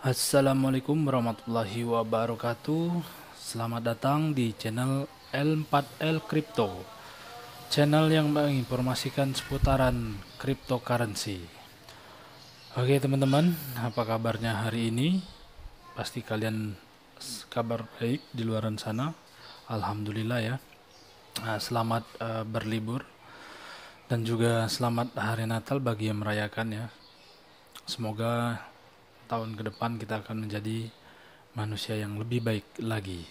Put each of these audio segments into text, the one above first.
Assalamualaikum warahmatullahi wabarakatuh. Selamat datang di channel L4L Crypto, channel yang menginformasikan seputaran cryptocurrency. Oke teman-teman, apa kabarnya hari ini? Pasti kalian kabar baik di luaran sana. Alhamdulillah ya. Selamat berlibur dan juga selamat hari Natal bagi yang merayakan ya. Semoga tahun ke depan kita akan menjadi manusia yang lebih baik lagi.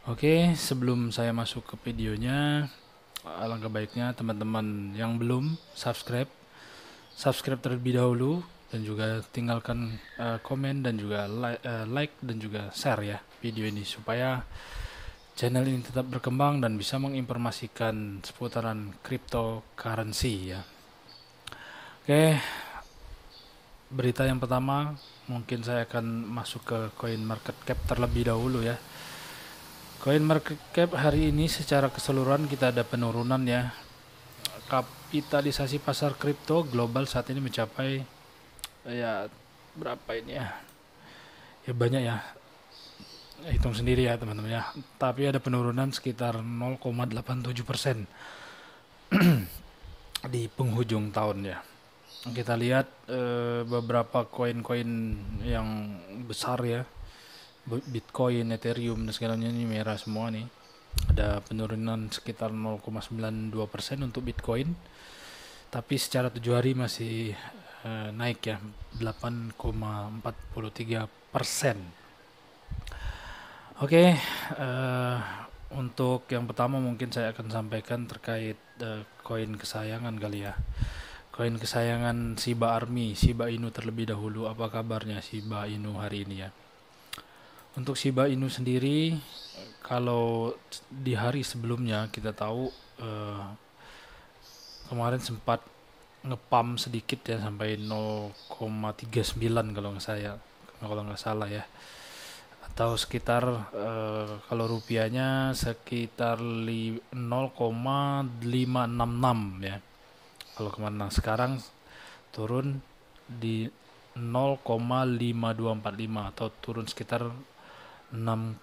Oke, sebelum saya masuk ke videonya, alangkah baiknya teman-teman yang belum subscribe terlebih dahulu dan juga tinggalkan komen dan juga like dan juga share ya video ini supaya channel ini tetap berkembang dan bisa menginformasikan seputaran cryptocurrency ya. Oke, berita yang pertama, mungkin saya akan masuk ke coin market cap terlebih dahulu ya. Coin market cap hari ini secara keseluruhan kita ada penurunan ya. Kapitalisasi pasar kripto global saat ini mencapai ya berapa ini ya? Ya banyak ya. Hitung sendiri ya teman-teman ya. Tapi ada penurunan sekitar 0,87% di penghujung tahun ya. Kita lihat beberapa koin-koin yang besar ya, Bitcoin, Ethereum dan segalanya ini merah semua nih. Ada penurunan sekitar 0,92% untuk Bitcoin, tapi secara 7 hari masih naik ya 8,43%. Oke, untuk yang pertama mungkin saya akan sampaikan terkait koin kesayangan kali ya. Koin kesayangan Shiba Army, Shiba Inu terlebih dahulu. Apa kabarnya Shiba Inu hari ini ya? Untuk Shiba Inu sendiri, kalau di hari sebelumnya kita tahu kemarin sempat ngepam sedikit ya sampai 0,39 kalau nggak salah ya, atau sekitar kalau rupiahnya sekitar 0,566 ya. Kalau kemana sekarang turun di 0,5245 atau turun sekitar 6,47%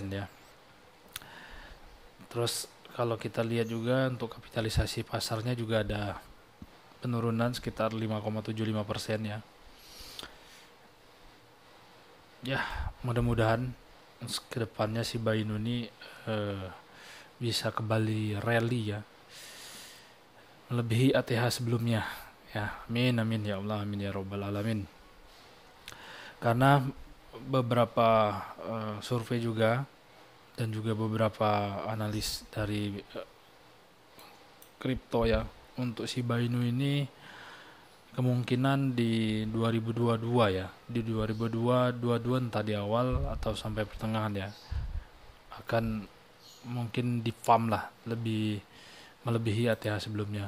ya. Terus kalau kita lihat juga untuk kapitalisasi pasarnya juga ada penurunan sekitar 5,75% ya. Ya, mudah-mudahan kedepannya si Shiba Inu ini bisa kembali rally ya, melebihi ATH sebelumnya ya. Amin amin ya Allah, amin ya robbal alamin. Karena beberapa survei juga dan juga beberapa analis dari kripto ya, untuk Shiba Inu ini kemungkinan di 2022 ya, di 2022 entah di awal atau sampai pertengahan ya, akan mungkin di farm lah, lebih melebihi ATH sebelumnya.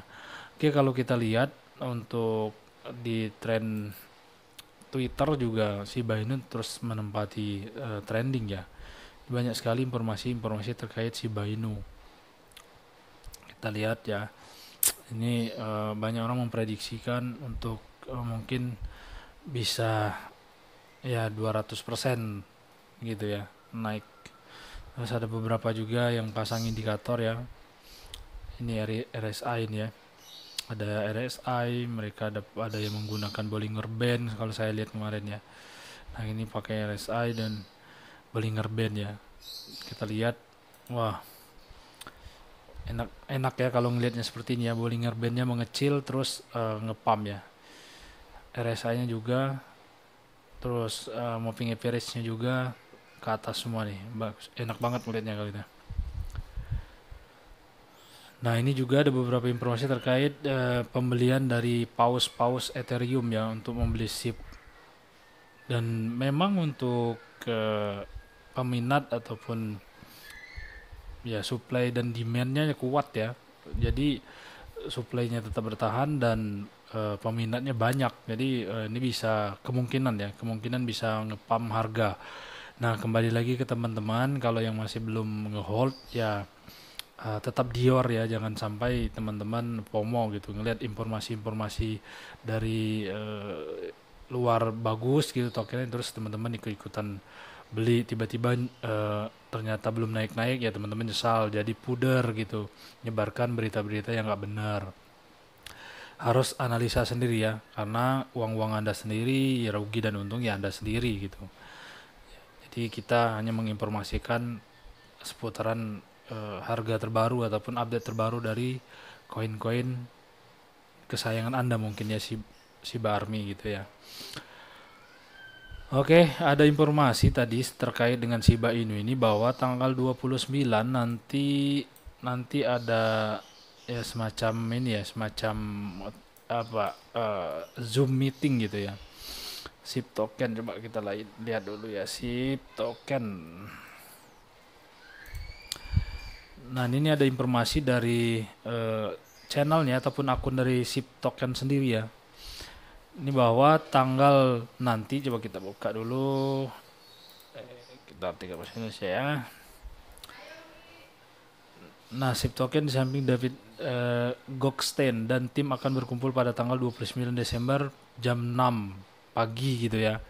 Oke, kalau kita lihat untuk di tren Twitter juga Shiba Inu terus menempati trending ya. Banyak sekali informasi-informasi terkait Shiba Inu. Kita lihat ya, ini banyak orang memprediksikan untuk mungkin bisa ya 200% gitu ya naik. Terus ada beberapa juga yang pasang indikator ya. Ini RSI ini ya. Ada RSI, mereka ada yang menggunakan Bollinger Band kalau saya lihat kemarin ya. Nah, ini pakai RSI dan Bollinger Band ya. Kita lihat, wah, enak ya kalau ngelihatnya seperti ini ya. Bollinger Bandnya mengecil terus ngepump ya. RSI-nya juga, terus moving average-nya juga ke atas semua nih. Bagus, enak banget melihatnya kali ini. Nah, ini juga ada beberapa informasi terkait pembelian dari paus Ethereum ya untuk membeli SIP. Dan memang untuk peminat ataupun ya supply dan demand-nya kuat ya. Jadi supply-nya tetap bertahan dan peminatnya banyak. Jadi ini bisa kemungkinan bisa ngepam harga. Nah, kembali lagi ke teman-teman, kalau yang masih belum ngehold ya tetap dior ya, jangan sampai teman-teman FOMO gitu ngelihat informasi-informasi dari luar bagus gitu tokennya, terus teman-teman ikut-ikutan beli, tiba-tiba ternyata belum naik-naik, ya teman-teman nyesal, jadi puder gitu, nyebarkan berita-berita yang nggak benar. Harus analisa sendiri ya, karena uang-uang Anda sendiri, ya rugi dan untung ya Anda sendiri gitu. Jadi kita hanya menginformasikan seputaran harga terbaru ataupun update terbaru dari koin-koin kesayangan Anda mungkin ya, si Shiba Army gitu ya. Oke, ada informasi tadi terkait dengan Shiba Inu ini bahwa tanggal 29 nanti ada ya semacam ini ya, semacam apa Zoom meeting gitu ya. SIP token, coba kita lihat dulu ya, SIP token. Nah, ini ada informasi dari channelnya ataupun akun dari SIP token sendiri ya. Ini bahwa tanggal nanti, coba kita buka dulu, kita artikel bahasa Indonesia ya. Nah, SIP token di samping David Goldstein dan tim akan berkumpul pada tanggal 29 Desember jam 6 pagi gitu ya.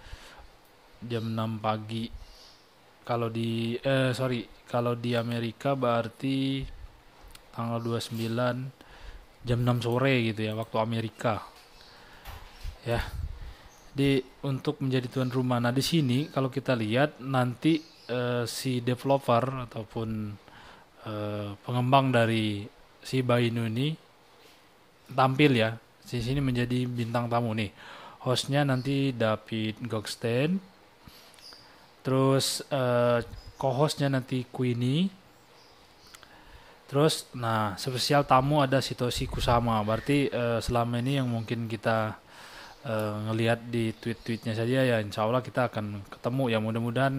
Jam 6 pagi. Kalau di kalau di Amerika berarti tanggal 29 jam 6 sore gitu ya, waktu Amerika. Ya. Di untuk menjadi tuan rumah. Nah, di sini kalau kita lihat nanti si developer ataupun pengembang dari Shiba Inu ini tampil ya. Di sini menjadi bintang tamu nih. Hostnya nanti David Goldstein. Terus co-hostnya nanti Queenie. Terus, nah, spesial tamu ada Satoshi Kusama. Berarti selama ini yang mungkin kita ngelihat di tweet-tweetnya saja ya, insya Allah kita akan ketemu ya. Mudah-mudahan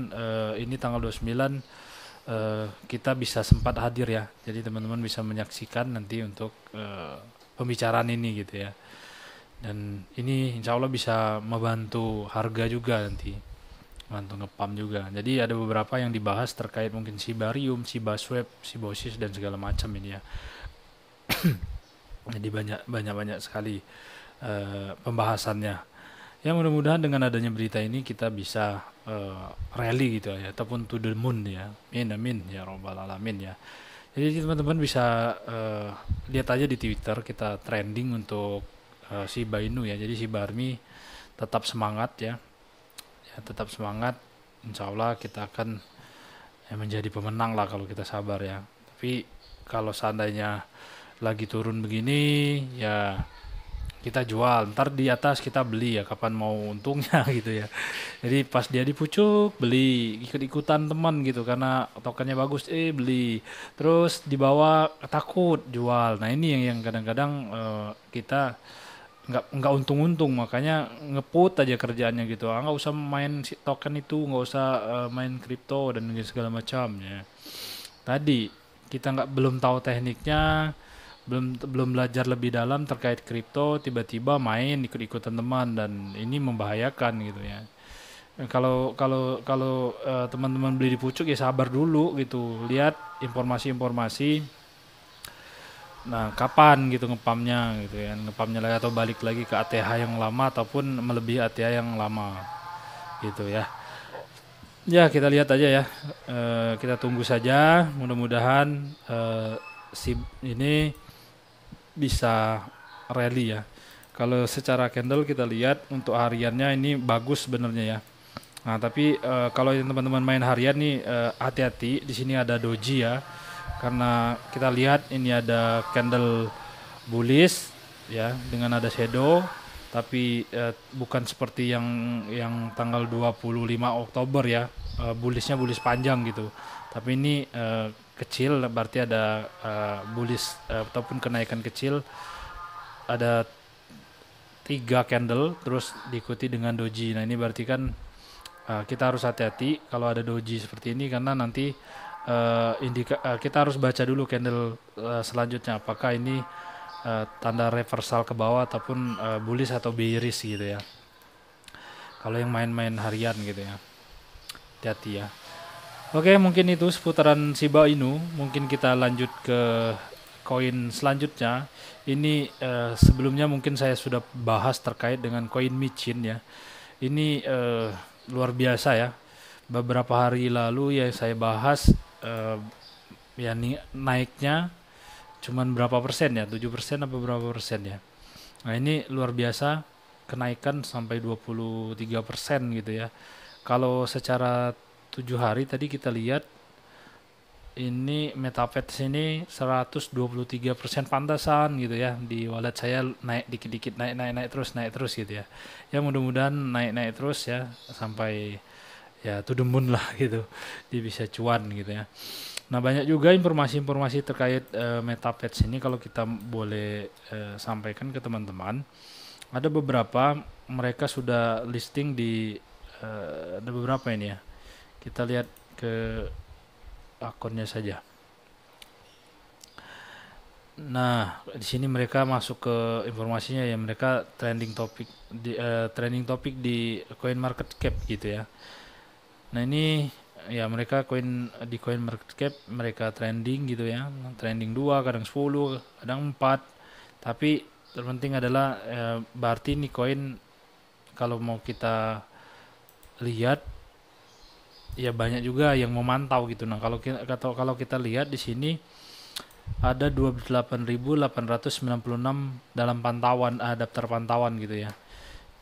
ini tanggal 29 kita bisa sempat hadir ya. Jadi teman-teman bisa menyaksikan nanti untuk pembicaraan ini gitu ya. Dan ini insya Allah bisa membantu harga juga nanti, bantu ngepam juga. Jadi ada beberapa yang dibahas terkait mungkin Shibarium, Shibaswap, Shibosis dan segala macam ini ya. Jadi banyak sekali pembahasannya. Ya mudah-mudahan dengan adanya berita ini kita bisa rally gitu ya, ataupun to the moon ya. Amin ya robbal alamin ya. Jadi teman-teman bisa lihat aja di Twitter, kita trending untuk Shiba Inu ya. Jadi Shiba Army tetap semangat ya. Ya tetap semangat. Insya Allah kita akan menjadi pemenang lah kalau kita sabar ya. Tapi kalau seandainya lagi turun begini ya kita jual, ntar di atas kita beli ya, kapan mau untungnya gitu ya. Jadi pas dia di pucuk beli, ikut-ikutan teman gitu karena tokennya bagus, beli, terus di bawah takut jual. Nah ini yang kadang-kadang kita nggak untung-untung, makanya ngeput aja kerjaannya gitu. Nggak usah main si token itu, nggak usah main kripto dan segala macamnya. Tadi kita belum tahu tekniknya, belum belajar lebih dalam terkait kripto, tiba-tiba main ikut-ikutan teman, dan ini membahayakan gitu ya. Kalau teman-teman beli di pucuk ya sabar dulu gitu, lihat informasi-informasi. Nah, kapan gitu ngepamnya gitu ya, ngepamnya lagi atau balik lagi ke ATH yang lama ataupun melebihi ATH yang lama gitu ya. Ya kita lihat aja ya, kita tunggu saja, mudah-mudahan si ini bisa rally ya. Kalau secara candle kita lihat untuk hariannya ini bagus sebenarnya ya. Nah tapi kalau teman-teman main harian nih hati-hati, di sini ada doji ya. Karena kita lihat ini ada candle bullish ya dengan ada shadow, tapi bukan seperti yang tanggal 25 Oktober ya, bullishnya bullish panjang gitu. Tapi ini kecil, berarti ada bullish ataupun kenaikan kecil, ada 3 candle terus diikuti dengan doji. Nah ini berarti kan kita harus hati-hati kalau ada doji seperti ini, karena nanti kita harus baca dulu candle selanjutnya apakah ini tanda reversal ke bawah ataupun bullish atau bearish gitu ya. Kalau yang main-main harian gitu ya, hati-hati ya. Oke, mungkin itu seputaran Shiba Inu. Mungkin kita lanjut ke koin selanjutnya. Ini sebelumnya mungkin saya sudah bahas terkait dengan koin micin ya. Ini luar biasa ya. Beberapa hari lalu yang saya bahas, eh, ya naiknya cuman berapa persen ya, 7% apa berapa persen ya. Nah ini luar biasa, kenaikan sampai 23% gitu ya. Kalau secara 7 hari tadi kita lihat, ini Metapets ini 123% pantasan gitu ya, di wallet saya naik dikit-dikit, naik terus gitu ya. Ya mudah-mudahan naik terus ya sampai ya to the moon lah gitu, dia bisa cuan gitu ya. Nah banyak juga informasi-informasi terkait Metapets ini, kalau kita boleh sampaikan ke teman-teman. Ada beberapa mereka sudah listing di ada beberapa ini ya. Kita lihat ke akunnya saja. Nah, di sini mereka masuk ke informasinya ya, mereka trending topik di Coin Market Cap gitu ya. Nah, ini ya mereka di Coin Market Cap mereka trending gitu ya. Trending 2, kadang 10, kadang 4. Tapi terpenting adalah berarti ini koin kalau mau kita lihat ya banyak juga yang memantau gitu. Nah, kalau kita lihat di sini ada 28.896 dalam pantauan, daftar pantauan gitu ya.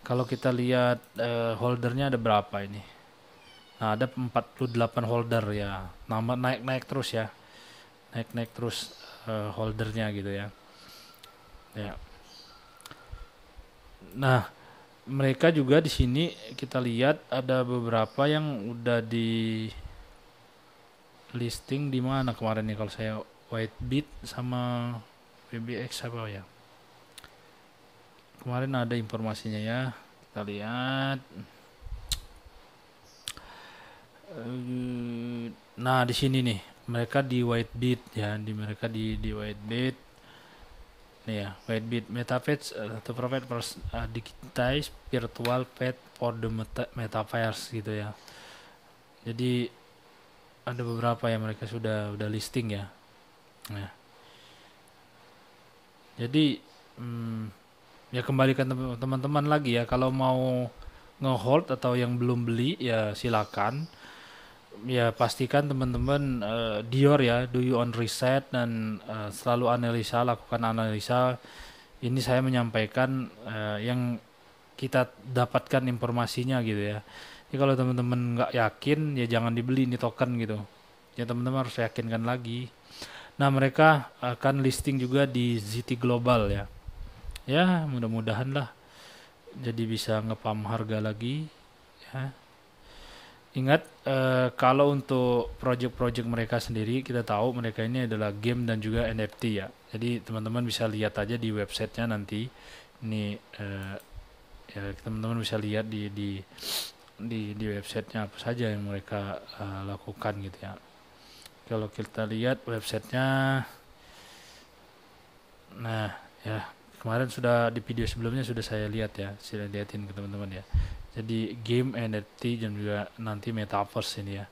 Kalau kita lihat holdernya ada berapa ini? Nah, ada 48 holder ya. Nama naik terus ya. Naik terus holdernya gitu ya. Ya. Nah, mereka juga di sini kita lihat ada beberapa yang udah di listing di mana kemarin nih, kalau saya Whitebit sama PBX apa ya. Kemarin ada informasinya ya. Kita lihat. Nah, di sini nih, mereka di Whitebit ya, mereka di Whitebit. Nih ya, Whitebit Metapets to provide digitized virtual pet for the metaverse gitu ya. Jadi ada beberapa yang mereka sudah listing ya. Nah, jadi ya kembalikan teman-teman lagi ya, kalau mau ngehold atau yang belum beli ya silakan. Ya pastikan teman-teman Dior ya, do your own reset dan selalu lakukan analisa. Ini saya menyampaikan yang kita dapatkan informasinya gitu ya. Jadi kalau teman-teman nggak yakin ya jangan dibeli ini token gitu. Ya teman-teman harus yakinkan lagi. Nah mereka akan listing juga di ZT Global ya. Ya mudah-mudahan lah jadi bisa ngepam harga lagi ya. Ingat kalau untuk project-project mereka sendiri, kita tahu mereka ini adalah game dan juga NFT ya. Jadi teman-teman bisa lihat aja di websitenya nanti. Ini ya teman-teman bisa lihat di websitenya apa saja yang mereka lakukan gitu ya. Kalau kita lihat websitenya, nah ya kemarin sudah di video sebelumnya sudah saya lihat ya, saya lihatin ke teman-teman ya. Jadi game, NFT dan juga nanti metaverse ini ya.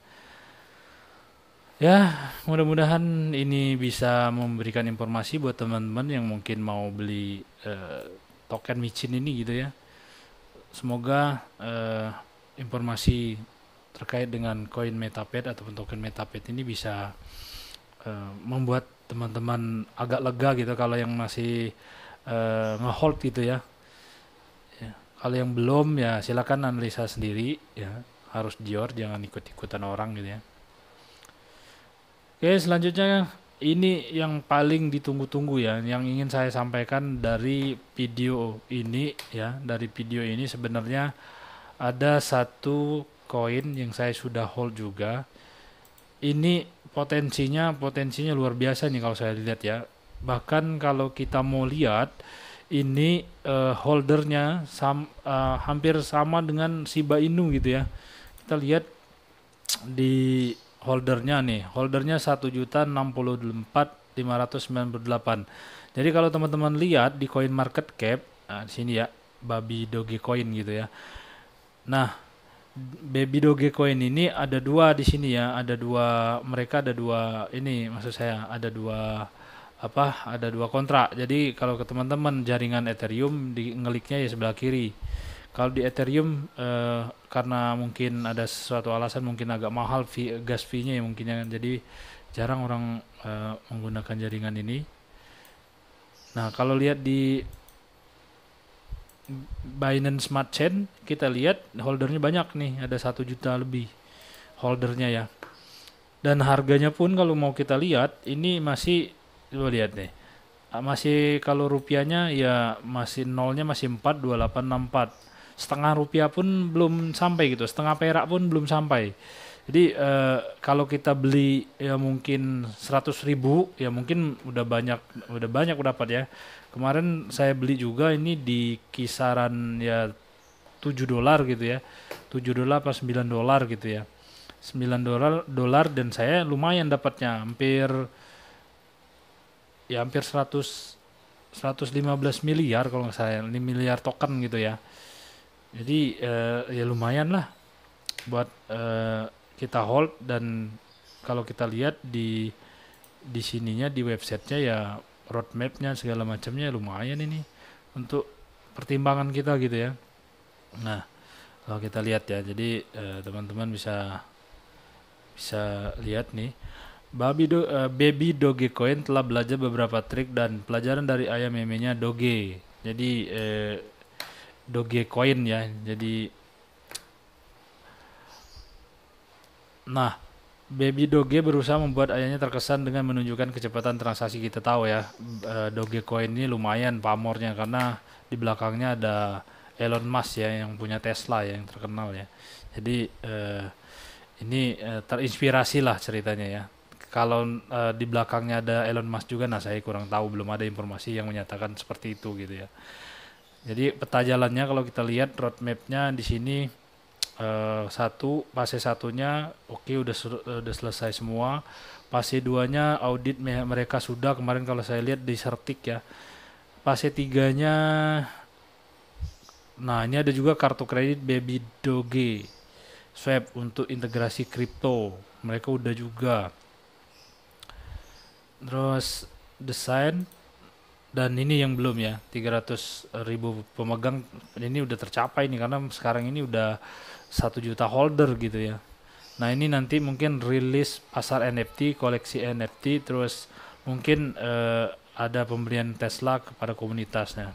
Ya mudah-mudahan ini bisa memberikan informasi buat teman-teman yang mungkin mau beli token micin ini gitu ya. Semoga informasi terkait dengan koin Metapet ataupun token Metapet ini bisa membuat teman-teman agak lega gitu kalau yang masih ngehold gitu ya. Kalau yang belum ya silakan analisa sendiri ya, harus Dior, jangan ikut-ikutan orang gitu ya. Oke, selanjutnya ini yang paling ditunggu-tunggu ya, yang ingin saya sampaikan dari video ini ya. Dari video ini sebenarnya ada satu koin yang saya sudah hold juga. Ini potensinya luar biasa nih kalau saya lihat ya. Bahkan kalau kita mau lihat ini holdernya hampir sama dengan Shiba Inu gitu ya. Kita lihat di holdernya 1.064.598. Jadi kalau teman-teman lihat di Coin Market Cap, di sini ya, Baby Dogecoin gitu ya. Nah, Baby Dogecoin ini ada dua di sini ya, mereka ada dua ini, maksud saya ada dua kontrak. Jadi kalau ke teman-teman jaringan Ethereum, di ngeliknya ya sebelah kiri. Kalau di Ethereum karena mungkin ada sesuatu alasan mungkin agak mahal gas fee-nya ya mungkin ya. Jadi jarang orang menggunakan jaringan ini. Nah, kalau lihat di Binance Smart Chain, kita lihat holdernya banyak nih, ada 1 juta lebih holdernya ya. Dan harganya pun kalau mau kita lihat, ini masih, coba lihat nih, masih kalau rupiahnya ya masih nolnya masih 4,2864. Setengah rupiah pun belum sampai gitu, setengah perak pun belum sampai. Jadi kalau kita beli ya mungkin 100.000 ya mungkin udah banyak dapat ya. Kemarin saya beli juga ini di kisaran ya $7 gitu ya. $7 apa $9 gitu ya. $9 dan saya lumayan dapatnya hampir 115 miliar kalau nggak salah, 5 miliar token gitu ya. Jadi ya lumayan lah buat kita hold. Dan kalau kita lihat di sininya di websitenya ya roadmapnya segala macamnya lumayan ini untuk pertimbangan kita gitu ya. Nah, kalau kita lihat ya, jadi teman-teman bisa lihat nih, Baby Dogecoin telah belajar beberapa trik dan pelajaran dari ayam meme-nya Doge. Jadi Dogecoin ya. Jadi nah, Baby Doge berusaha membuat ayahnya terkesan dengan menunjukkan kecepatan transaksi. Kita tahu ya, Dogecoin ini lumayan pamornya karena di belakangnya ada Elon Musk ya yang punya Tesla ya, yang terkenal ya. Jadi ini terinspirasi lah ceritanya ya. Kalau di belakangnya ada Elon Musk juga, nah saya kurang tahu, belum ada informasi yang menyatakan seperti itu gitu ya. Jadi peta jalannya kalau kita lihat roadmapnya di sini, fase satunya oke, udah selesai semua. Fase 2-nya audit mereka sudah kemarin kalau saya lihat di Certik ya. Fase 3-nya, nah ini ada juga kartu kredit Baby Doge Swap untuk integrasi kripto, mereka udah juga. Terus desain, dan ini yang belum ya, 300.000 pemegang ini udah tercapai nih karena sekarang ini udah 1 juta holder gitu ya. Nah ini nanti mungkin rilis pasar NFT, koleksi NFT, terus mungkin ada pemberian Tesla kepada komunitasnya.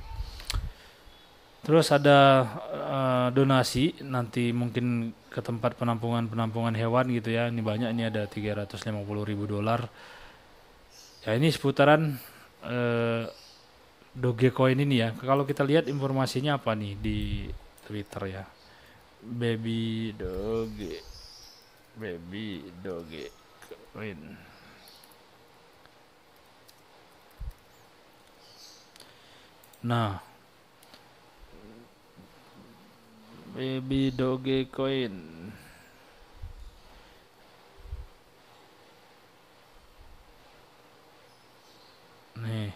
Terus ada donasi nanti mungkin ke tempat penampungan hewan gitu ya. Ini banyak, ini ada $350.000. Ya ini seputaran Dogecoin ini ya. Kalau kita lihat informasinya apa nih di Twitter ya. Baby Dogecoin. Nah, Baby Dogecoin. Nih.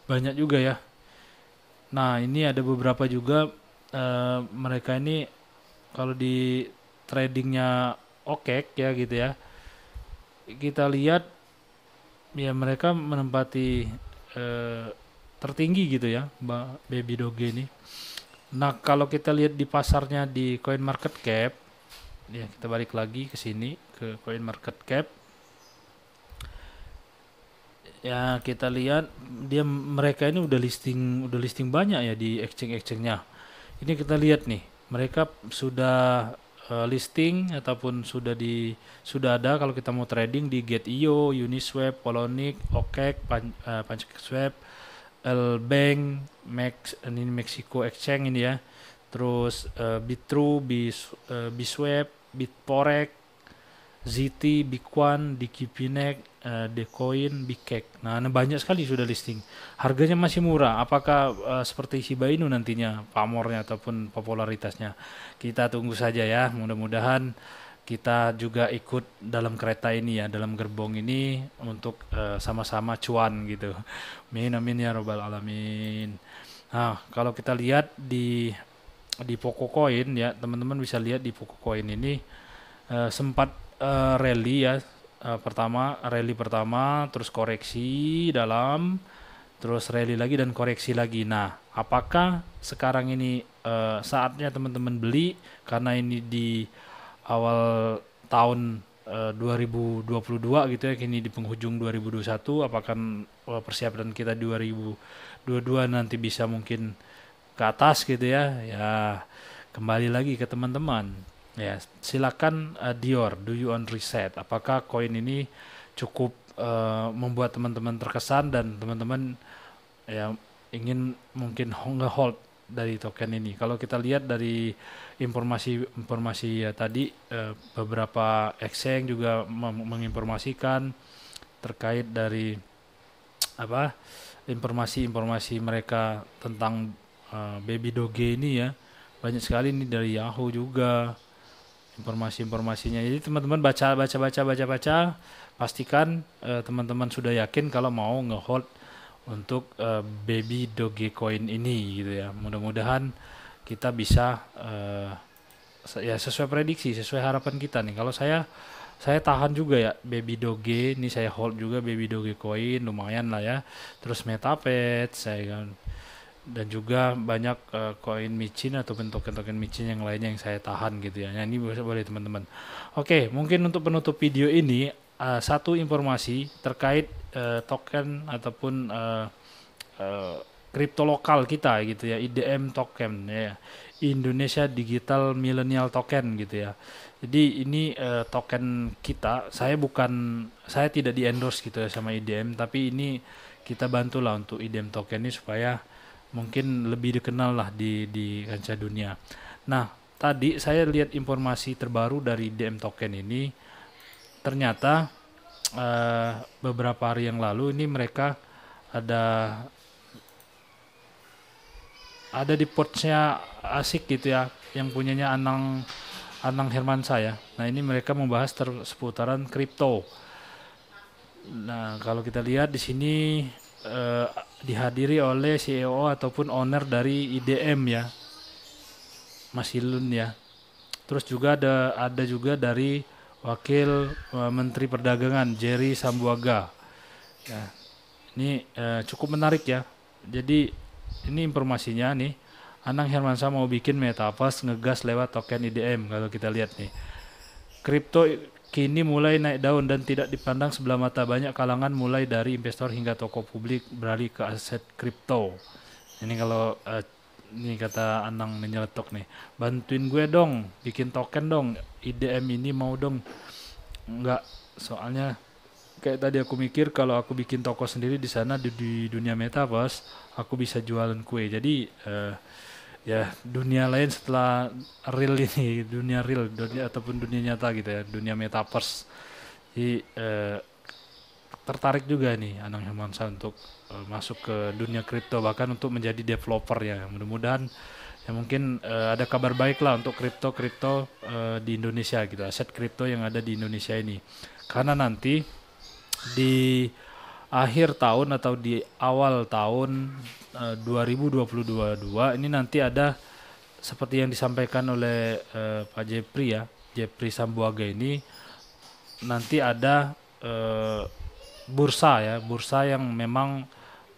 Banyak juga ya. Nah, ini ada beberapa juga mereka ini kalau di tradingnya OKEX ya gitu ya. Kita lihat ya mereka menempati tertinggi gitu ya, Baby Doge ini. Nah, kalau kita lihat di pasarnya di CoinMarketCap, ya kita balik lagi ke sini ke CoinMarketCap. Ya, kita lihat mereka ini udah listing banyak ya di exchange-nya. Ini kita lihat nih, mereka sudah listing ataupun sudah ada kalau kita mau trading di Get.io, Uniswap, Poloniex, OKEX, PancakeSwap, Lbank, ini Mexico Exchange ini ya. Terus Bitrue, Biswap, Bitforex, ZT, Bitcoin, Dikipinek, Decoin, Bikek. Nah, banyak sekali sudah listing. Harganya masih murah. Apakah seperti Shiba Inu nantinya pamornya ataupun popularitasnya? Kita tunggu saja ya. Mudah-mudahan kita juga ikut dalam kereta ini ya, dalam gerbong ini untuk sama-sama cuan gitu. Amin amin ya robbal alamin. Nah, kalau kita lihat di Pococoin ya, teman-teman bisa lihat di Pococoin ini sempat rally ya, rally pertama terus koreksi dalam, terus rally lagi dan koreksi lagi. Nah, apakah sekarang ini saatnya teman-teman beli karena ini di awal tahun 2022 gitu ya, kini di penghujung 2021, apakah persiapan kita 2022 nanti bisa mungkin ke atas gitu ya? Ya, kembali lagi ke teman-teman. Ya, silakan Dior, do you on reset? Apakah koin ini cukup membuat teman-teman terkesan dan teman-teman ya ingin mungkin nge-hold dari token ini. Kalau kita lihat dari informasi ya tadi, beberapa exchange juga menginformasikan terkait dari apa informasi-informasi mereka tentang Baby Doge ini ya. Banyak sekali ini dari Yahoo juga informasi-informasinya. Jadi teman-teman baca, pastikan teman-teman sudah yakin kalau mau nge-hold untuk Baby Dogecoin ini gitu ya. Mudah-mudahan kita bisa ya sesuai prediksi, sesuai harapan kita nih. Kalau saya tahan juga ya Baby Doge, ini saya hold juga Baby Dogecoin, lumayan lah ya. Terus Metapet saya kan, dan juga banyak koin micin ataupun token-token micin yang lainnya yang saya tahan gitu ya. Nah, ini boleh teman-teman. Oke, mungkin untuk penutup video ini satu informasi terkait token ataupun kripto lokal kita gitu ya, IDM token ya, Indonesia Digital Millennial Token gitu ya. Jadi ini token kita, saya tidak di endorse gitu ya sama IDM, tapi ini kita bantulah untuk IDM token ini supaya mungkin lebih dikenal lah di kancah dunia. Nah, tadi saya lihat informasi terbaru dari IDM token ini, ternyata beberapa hari yang lalu ini mereka ada di portsnya asik gitu ya, yang punyanya Anang Hermansyah ya. Nah, ini mereka membahas seputaran kripto. Nah, kalau kita lihat di sini dihadiri oleh CEO ataupun owner dari IDM ya, Mas Ilun ya. Terus juga ada juga dari Wakil Menteri Perdagangan Jerry Sambuaga. Ya, ini cukup menarik ya. Jadi ini informasinya nih, Anang Hermansyah mau bikin metaverse ngegas lewat token IDM. Kalau kita lihat nih, kripto kini mulai naik daun dan tidak dipandang sebelah mata. Banyak kalangan mulai dari investor hingga toko publik beralih ke aset kripto. Ini kalau ini kata Anang menyeletok nih, bantuin gue dong, bikin token dong, IDM ini mau dong. Enggak, soalnya kayak tadi aku mikir kalau aku bikin toko sendiri di sana di dunia metaverse, aku bisa jualan kue. Jadi ya dunia lain setelah real ini, dunia real, ataupun dunia nyata gitu ya, dunia metaverse. Jadi tertarik juga nih Anang Hermansyah untuk masuk ke dunia kripto, bahkan untuk menjadi developer ya. Mudah-mudahan ya mungkin ada kabar baik lah untuk kripto di Indonesia gitu, aset kripto yang ada di Indonesia ini. Karena nanti di akhir tahun atau di awal tahun 2022 ini nanti ada seperti yang disampaikan oleh Pak Jeffrey Sambuaga ini, nanti ada bursa yang memang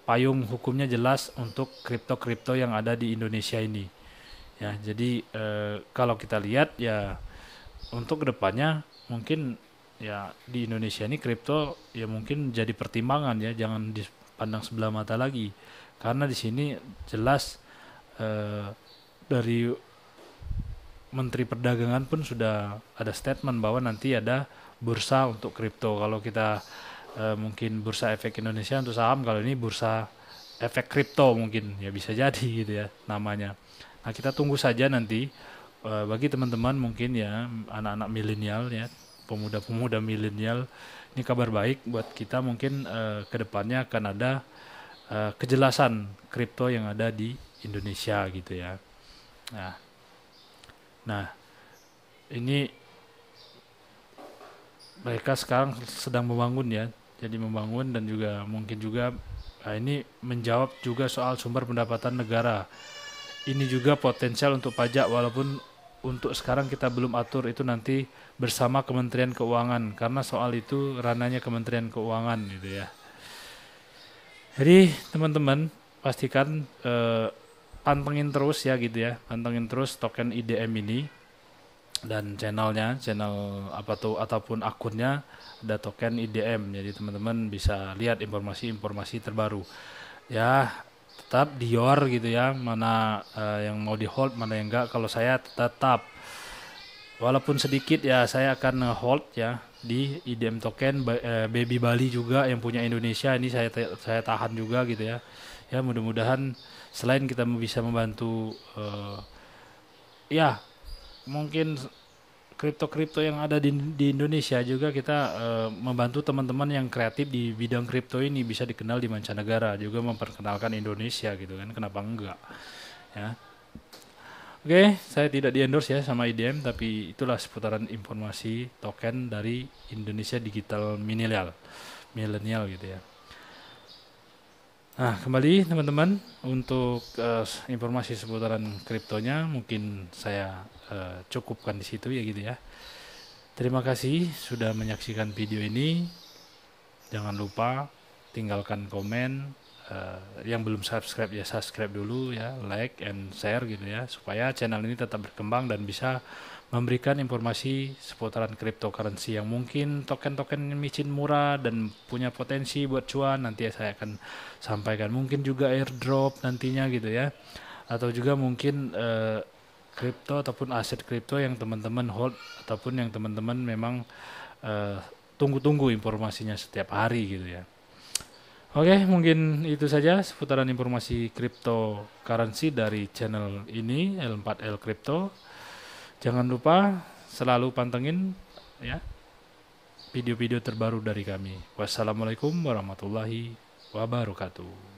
payung hukumnya jelas untuk kripto yang ada di Indonesia ini. Ya, jadi kalau kita lihat ya untuk kedepannya mungkin ya di Indonesia ini kripto ya mungkin jadi pertimbangan ya, jangan dipandang sebelah mata lagi, karena di sini jelas dari Menteri Perdagangan pun sudah ada statement bahwa nanti ada bursa untuk kripto. Kalau kita mungkin bursa efek Indonesia untuk saham, kalau ini bursa efek kripto mungkin ya bisa jadi gitu ya namanya. Nah, kita tunggu saja nanti bagi teman-teman mungkin ya anak-anak milenial ya, pemuda-pemuda milenial, ini kabar baik buat kita, mungkin kedepannya akan ada kejelasan kripto yang ada di Indonesia gitu ya. Nah, ini mereka sekarang sedang membangun ya, jadi membangun dan juga mungkin juga ini menjawab juga soal sumber pendapatan negara. Ini juga potensial untuk pajak, walaupun untuk sekarang kita belum atur, itu nanti bersama Kementerian Keuangan, karena soal itu ranahnya Kementerian Keuangan gitu ya. Jadi teman-teman pastikan pantengin terus ya gitu ya, pantengin terus token IDM ini dan channel apa tuh ataupun akunnya ada token IDM. Jadi teman-teman bisa lihat informasi-informasi terbaru. Ya tetap Dior gitu ya, mana yang mau di hold mana yang enggak. Kalau saya tetap walaupun sedikit ya saya akan hold ya di IDM token Baby Bali juga yang punya Indonesia ini saya tahan juga gitu ya. Ya mudah-mudahan selain kita bisa membantu ya mungkin kripto-kripto yang ada di Indonesia juga kita membantu teman-teman yang kreatif di bidang kripto ini bisa dikenal di mancanegara juga memperkenalkan Indonesia gitu kan, kenapa enggak ya. Oke, saya tidak di-endorse ya sama IDM, tapi itulah seputaran informasi token dari Indonesia Digital Millennial gitu ya. Nah, kembali teman-teman untuk informasi seputaran kriptonya mungkin saya cukupkan di situ ya gitu ya. Terima kasih sudah menyaksikan video ini. Jangan lupa tinggalkan komen. Yang belum subscribe ya subscribe dulu ya, like and share gitu ya, supaya channel ini tetap berkembang dan bisa memberikan informasi seputaran cryptocurrency yang mungkin token-token micin murah dan punya potensi buat cuan. Nanti saya akan sampaikan mungkin juga airdrop nantinya gitu ya, atau juga mungkin kripto ataupun aset kripto yang teman-teman hold ataupun yang teman-teman memang tunggu-tunggu informasinya setiap hari gitu ya. Oke, mungkin itu saja seputaran informasi cryptocurrency dari channel ini L4L Crypto. Jangan lupa selalu pantengin ya video-video terbaru dari kami. Wassalamualaikum warahmatullahi wabarakatuh.